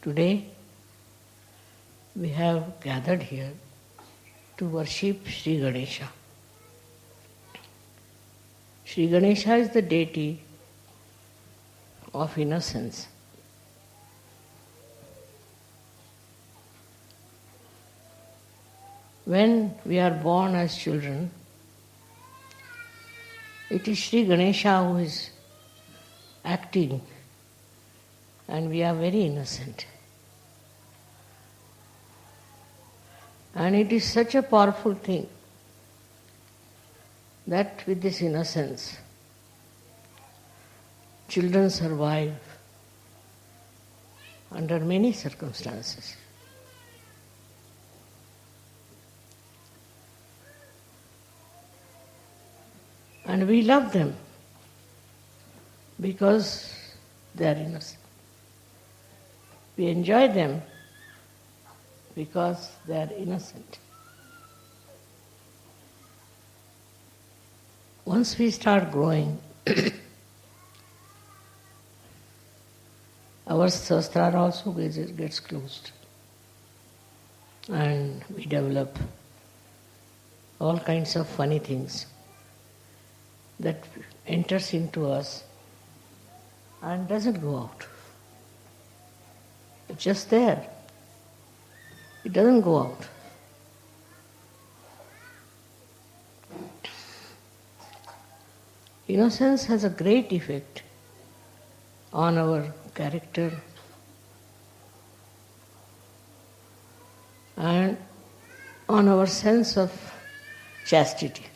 Today we have gathered here to worship Sri Ganesha. Sri Ganesha is the deity of innocence. When we are born as children, it is Sri Ganesha who is acting, and we are very innocent. And it is such a powerful thing that with this innocence, children survive under many circumstances. And we love them because they are innocent. We enjoy them because they are innocent. Once we start growing, our sastra also gets closed, and we develop all kinds of funny things that enters into us and doesn't go out. It's just there. It doesn't go out. Innocence has a great effect on our character and on our sense of chastity.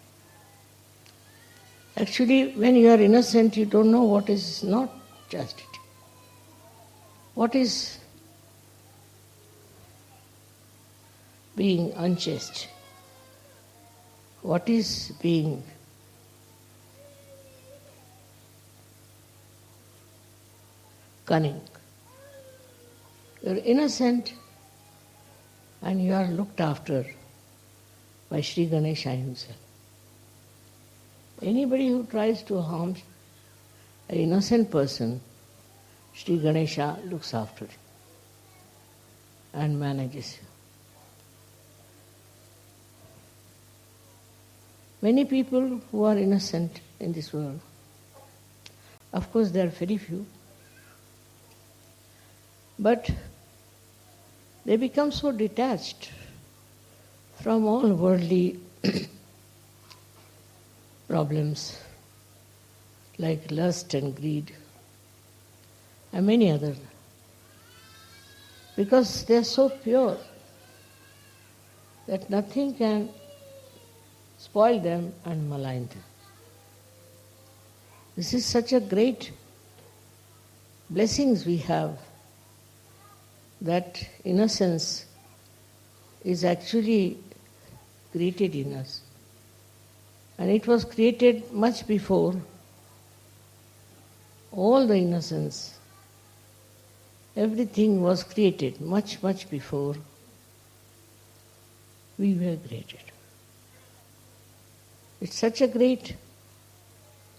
Actually, when you are innocent, you don't know what is not chastity. What is being unchaste? What is being cunning? You are innocent and you are looked after by Sri Ganesha himself. Anybody who tries to harm an innocent person, Sri Ganesha looks after him and manages him. Many people who are innocent in this world, of course there are very few, but they become so detached from all worldly problems like lust and greed and many others, because they are so pure that nothing can spoil them and malign them. This is such a great blessings we have, that innocence is actually created in us. And it was created much before all the innocence. Everything was created much, much before we were created. It's such a great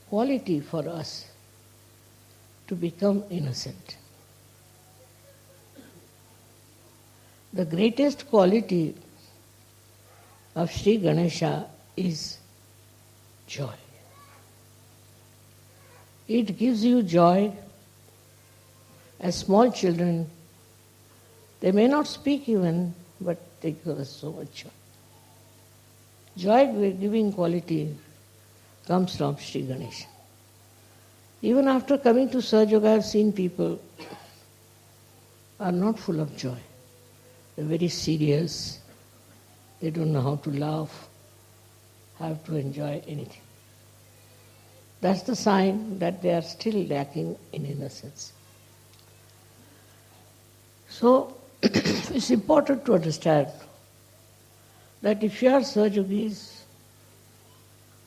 quality for us to become innocent. The greatest quality of Sri Ganesha is joy. It gives you joy. As small children, they may not speak even, but they give us so much joy. Joy-giving quality comes from Sri Ganesha. Even after coming to Sahaja, I have seen people are not full of joy. They're very serious. They don't know how to laugh, how to enjoy anything. That's the sign that they are still lacking in innocence. So, it's important to understand that if you are Sahajogis,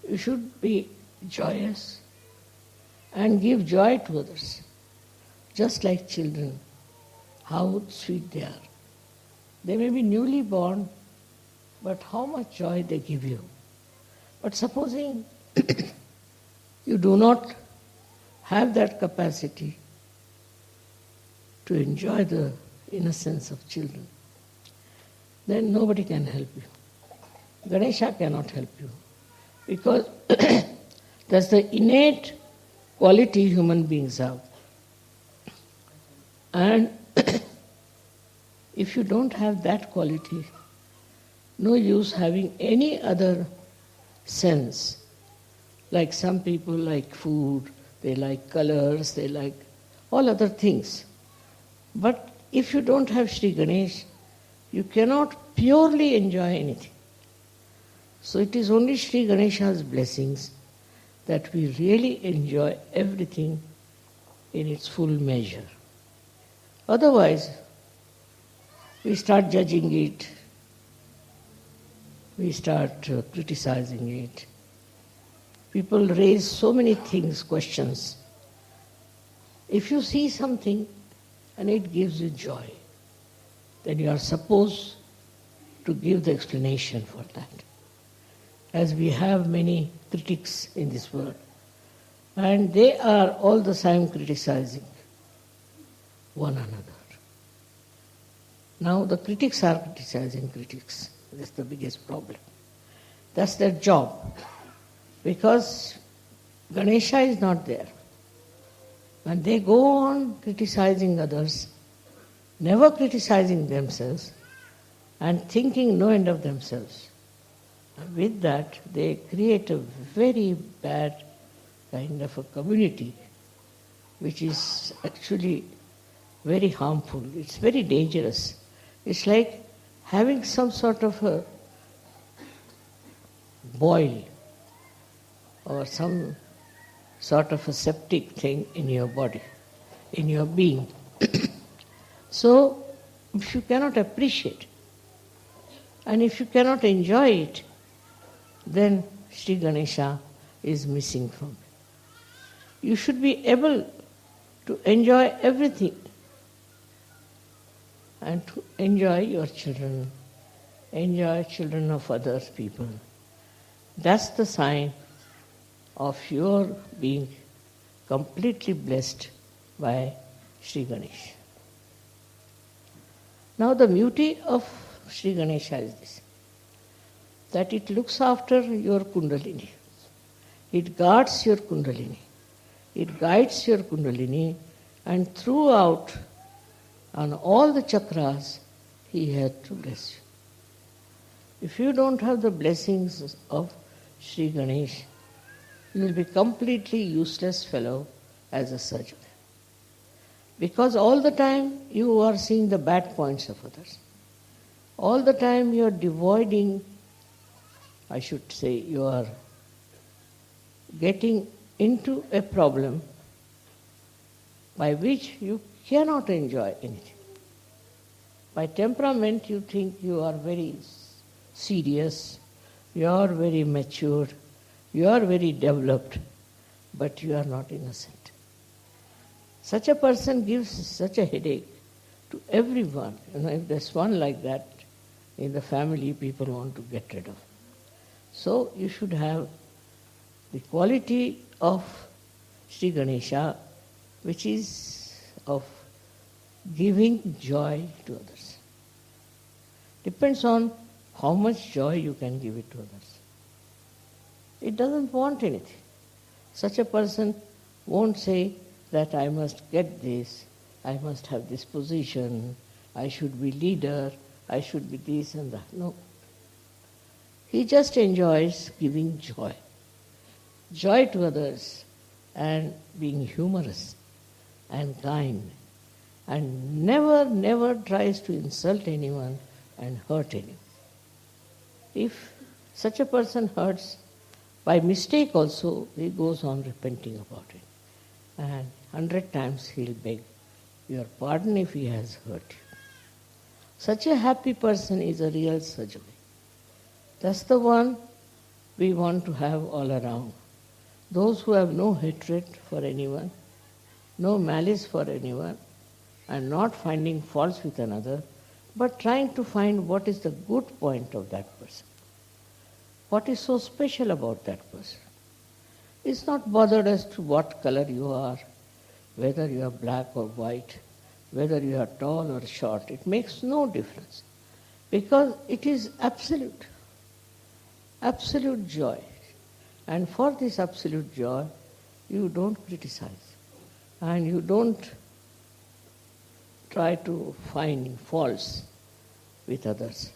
you should be joyous and give joy to others, just like children, how sweet they are. They may be newly born, but how much joy they give you. But supposing you do not have that capacity to enjoy the innocence of children, then nobody can help you. Ganesha cannot help you because that's the innate quality human beings have. And if you don't have that quality, no use having any other sense. Like some people like food, they like colors, they like all other things. But if you don't have Sri Ganesh, you cannot purely enjoy anything. So it is only Sri Ganesha's blessings that we really enjoy everything in its full measure. Otherwise, we start judging it, we start criticizing it. People raise so many things, questions. If you see something and it gives you joy, then you are supposed to give the explanation for that. As we have many critics in this world, and they are all the time criticizing one another. Now the critics are criticizing critics. That's the biggest problem. That's their job. Because Ganesha is not there. And they go on criticizing others, never criticizing themselves, and thinking no end of themselves. And with that, they create a very bad kind of a community, which is actually very harmful. It's very dangerous. It's like having some sort of a boil or some sort of a septic thing in your body, in your being. So, if you cannot appreciate and if you cannot enjoy it, then Sri Ganesha is missing from you. You should be able to enjoy everything and to enjoy your children, enjoy children of other people. That's the sign of your being completely blessed by Sri Ganesha. Now the beauty of Sri Ganesha is this, that it looks after your Kundalini. It guards your Kundalini. It guides your Kundalini, and throughout, on all the chakras, he had to bless you. If you don't have the blessings of Sri Ganesh, you will be completely useless fellow as a surgeon. Because all the time you are seeing the bad points of others. All the time you are devoiding, I should say, you are getting into a problem by which you cannot enjoy anything. By temperament you think you are very serious, you are very mature, you are very developed, but you are not innocent. Such a person gives such a headache to everyone. If there's one like that in the family, people want to get rid of. So you should have the quality of Sri Ganesha, which is of giving joy to others. Depends on how much joy you can give it to others. It doesn't want anything. Such a person won't say that I must get this, I must have this position, I should be leader, I should be this and that. No. He just enjoys giving joy. Joy to others and being humorous and kind, and never tries to insult anyone and hurt anyone. If such a person hurts, by mistake also, he goes on repenting about it. And 100 times he'll beg your pardon if he has hurt you. Such a happy person is a real Sajjana. That's the one we want to have all around. Those who have no hatred for anyone, no malice for anyone, and not finding faults with another, but trying to find what is the good point of that person. What is so special about that person? Is not bothered as to what color you are, whether you are black or white, whether you are tall or short, it makes no difference. Because it is absolute, absolute joy. And for this absolute joy, you don't criticize. And you don't try to find faults with others.